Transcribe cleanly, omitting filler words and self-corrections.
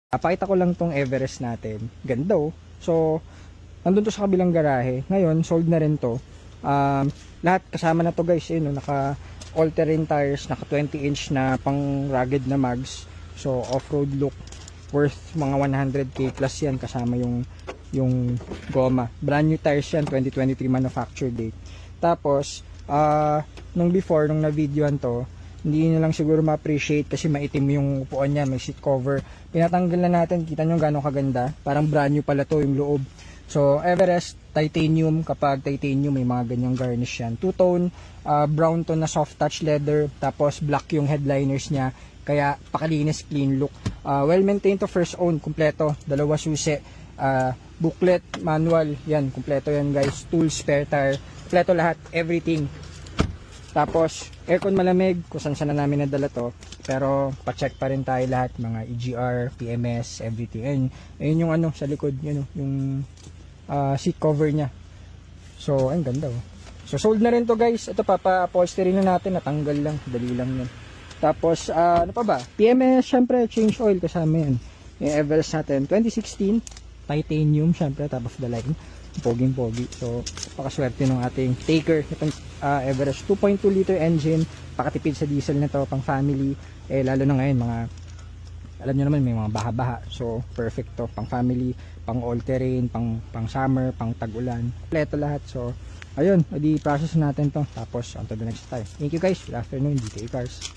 Pakita ko lang tong Everest natin. Ganda oh. So, nandun to sa kabilang garahe. Ngayon, sold na rin to. Lahat kasama na to guys. Yun, naka all-terrain tires, naka 20-inch na pang rugged na mags. So, off-road look. Worth mga 100k plus yan kasama yung goma. Brand new tires yan, 2023 manufacture date. Tapos, nung before, nung na-videoan to, hindi nyo lang siguro ma-appreciate kasi maitim yung upuan niya, may seat cover. Pinatanggal na natin, kita nyo gano'ng kaganda. Parang brand new pala to yung loob. So, Everest, titanium. Kapag titanium, may mga ganyang garnish yan. Two-tone, brown to na soft touch leather. Tapos, black yung headliners niya. Kaya, pakalinis, clean look. Well-maintained to first own, kumpleto. Dalawa susi. Booklet, manual, yan, kumpleto yan guys. Tools, spare tire, kumpleto lahat, everything. Tapos, aircon malamig, kung saan na namin nadala to. Pero, pa-check pa rin tayo lahat, mga EGR, PMS, everything. Ayun yung ano, sa likod, yun, yung seat cover niya. So, ayun, ganda oh. So, sold na rin to guys. Ito, papa-upholstery na natin, natanggal lang, dali lang yun. Tapos, ano pa ba? PMS, syempre, change oil, kasama yan. Yung Everest natin, 2016, titanium, syempre, top of the line. Poging-pogi. So, pakaswerte ng ating taker. Itong Everest 2.2 liter engine. Pakatipid sa diesel na to, pang family. Lalo na ngayon, mga, alam nyo naman, may mga baha-baha. So, perfect to. Pang family, pang all-terrain, pang summer, pang tag-ulan. Kompleto lahat. So, ayun, i-process natin to. Tapos, on to the next time. Thank you guys. Good afternoon, DK Cars.